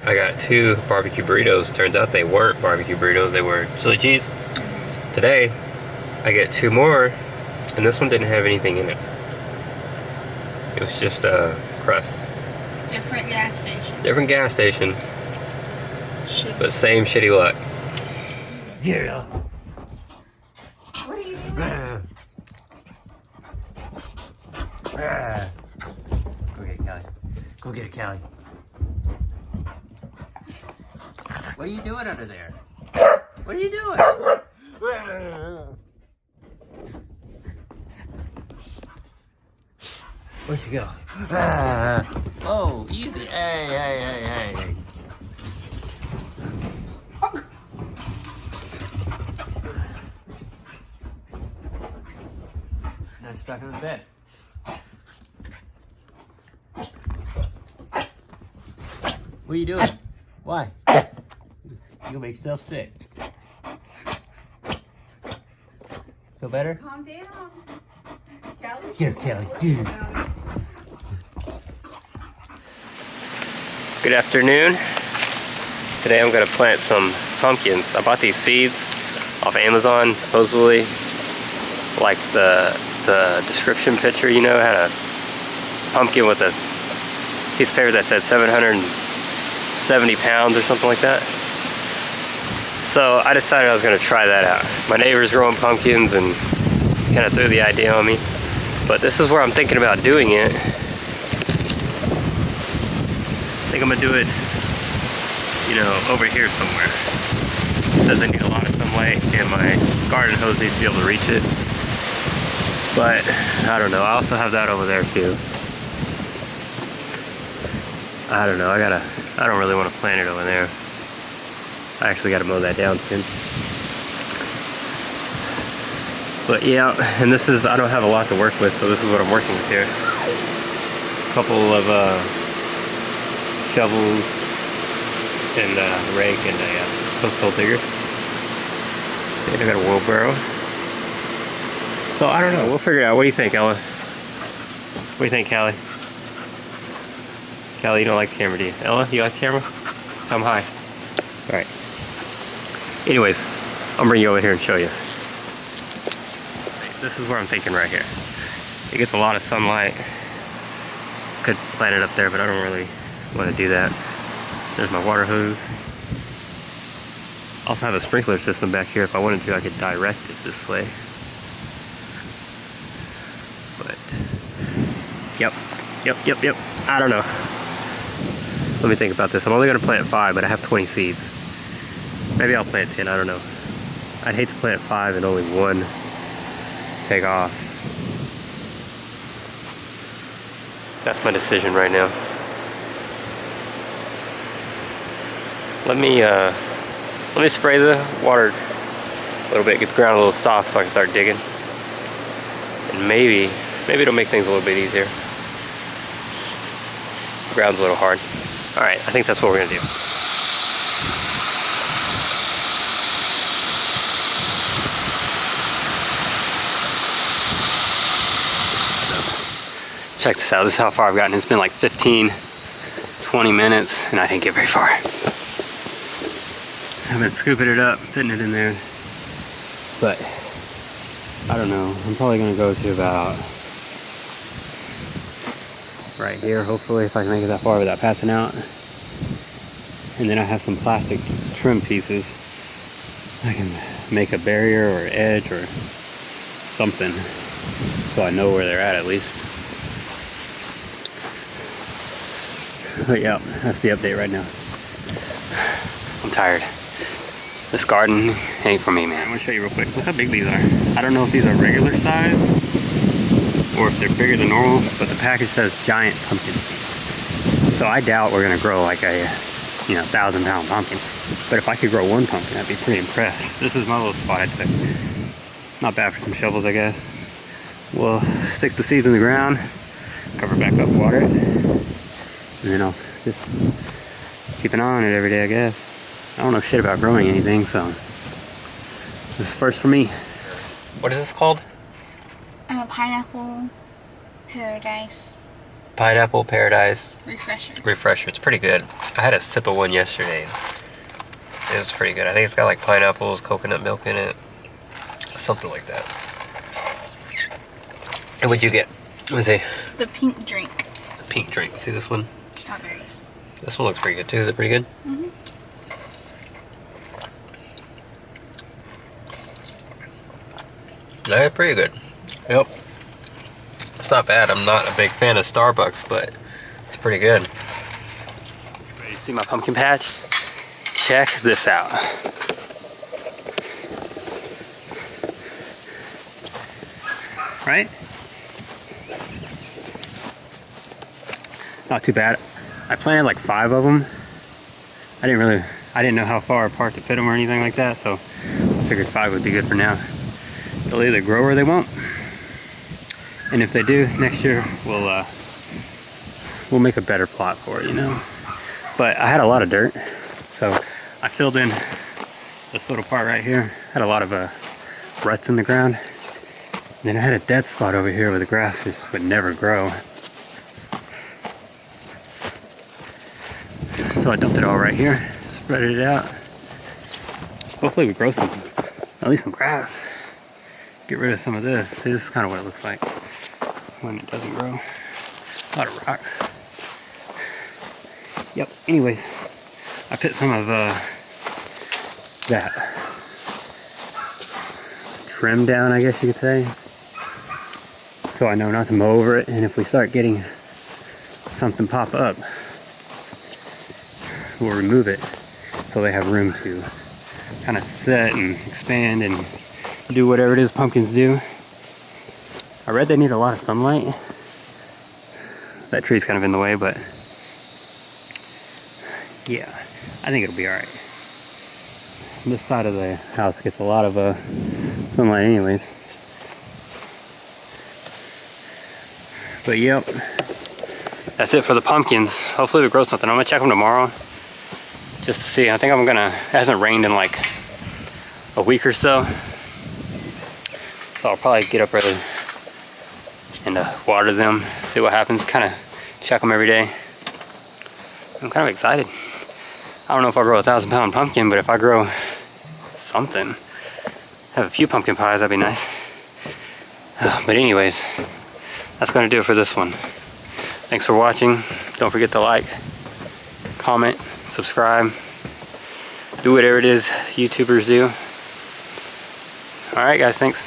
I got 2 barbecue burritos. Turns out they weren't barbecue burritos, they were chili cheese. Today, I get 2 more, and this one didn't have anything in it. It was just a crust. Different gas station. Different gas station, but same shitty luck. Yeah. What are you doing? Go get it, Callie. Go get it, Callie. What are you doing under there? What are you doing? Where'd she go? Oh, easy. Hey. Now she's back on the bed. What are you doing? Why? You gonna make yourself sick. Feel better? Calm down. Kelly. Get her, Kelly. Get her. Good afternoon. Today I'm gonna plant some pumpkins. I bought these seeds off Amazon, supposedly. Like the description picture, you know, had a pumpkin with a piece of paper that said 770 pounds or something like that. So I decided I was gonna try that out. My neighbor's growing pumpkins and kind of threw the idea on me. But this is where I'm thinking about doing it. I think I'm gonna do it, you know, over here somewhere. It says I need a lot of sunlight and my garden hose needs to be able to reach it. But I don't know, I also have that over there too. I don't know, I don't really want to plant it over there. I actually gotta mow that down soon. But yeah, and this is, I don't have a lot to work with, so this is what I'm working with here. A couple of shovels and a rake and a post hole digger. And I got a wheelbarrow. So I don't know, we'll figure it out. What do you think, Ella? What do you think, Callie? Callie, you don't like the camera, do you? Ella, you like the camera? Come high. Alright. Anyways, I'll bring you over here and show you. This is where I'm thinking right here. It gets a lot of sunlight. Could plant it up there, but I don't really want to do that. There's my water hose. Also have a sprinkler system back here. If I wanted to, I could direct it this way. But, yep. I don't know. Let me think about this. I'm only gonna plant 5, but I have 20 seeds. Maybe I'll plant 10, I don't know. I'd hate to plant 5 and only 1 take off. That's my decision right now. Let me spray the water a little bit, get the ground a little soft so I can start digging. And maybe it'll make things a little bit easier. The ground's a little hard. Alright, I think that's what we're gonna do. Check this out, this is how far I've gotten. It's been like 15, 20 minutes, and I didn't get very far. I've been scooping it up, putting it in there. But, I don't know, I'm probably gonna go to about right here, hopefully, if I can make it that far without passing out. And then I have some plastic trim pieces. I can make a barrier or edge or something so I know where they're at least. But yeah, that's the update right now. I'm tired. This garden ain't for me, man. I'm gonna show you real quick. Look how big these are. I don't know if these are regular size or if they're bigger than normal, but the package says giant pumpkin seeds. So I doubt we're gonna grow like a, 1,000-pound pumpkin. But if I could grow 1 pumpkin, I'd be pretty impressed. This is my little spot I took. Not bad for some shovels, I guess. We'll stick the seeds in the ground, cover it back up, water it, and then I'll just keep an eye on it every day, I guess. I don't know shit about growing anything, so this is first for me. What is this called? Pineapple paradise. Pineapple Paradise Refresher. It's pretty good. I had a sip of one yesterday. It was pretty good. I think it's got like pineapples, coconut milk in it. Something like that. And what'd you get? Let me see. The pink drink. The pink drink. See this one? Strawberries. This one looks pretty good too. Is it pretty good? Mm-hmm. Yeah, pretty good. Yep. It's not bad. I'm not a big fan of Starbucks, but it's pretty good. Ready to see my pumpkin patch? Check this out. Right? Not too bad. I planted like 5 of them. I didn't know how far apart to put them or anything like that, so I figured 5 would be good for now. They'll either grow or they won't. And if they do, next year we'll make a better plot for it, you know. But I had a lot of dirt, so I filled in this little part right here. Had a lot of ruts in the ground. And then I had a dead spot over here where the grass just would never grow. So I dumped it all right here, spread it out. Hopefully we grow something, at least some grass. Get rid of some of this. See, this is kind of what it looks like when it doesn't grow. A lot of rocks. Yep, anyways, I put some of that trim down, I guess you could say. So I know not to mow over it, and if we start getting something pop up, we'll remove it so they have room to kind of set and expand and do whatever it is pumpkins do. I read they need a lot of sunlight. That tree's kind of in the way, but yeah, I think it'll be alright. This side of the house gets a lot of sunlight anyways. But yep, that's it for the pumpkins. Hopefully we grow something. I'm gonna check them tomorrow just to see. I think it hasn't rained in like a week or so. So I'll probably get up early and water them, see what happens, kind of check them every day. I'm kind of excited. I don't know if I'll grow a 1,000-pound pumpkin, but if I grow something, have a few pumpkin pies, that'd be nice. But anyways, that's gonna do it for this one. Thanks for watching. Don't forget to like, comment, subscribe, do whatever it is YouTubers do. Alright guys, thanks.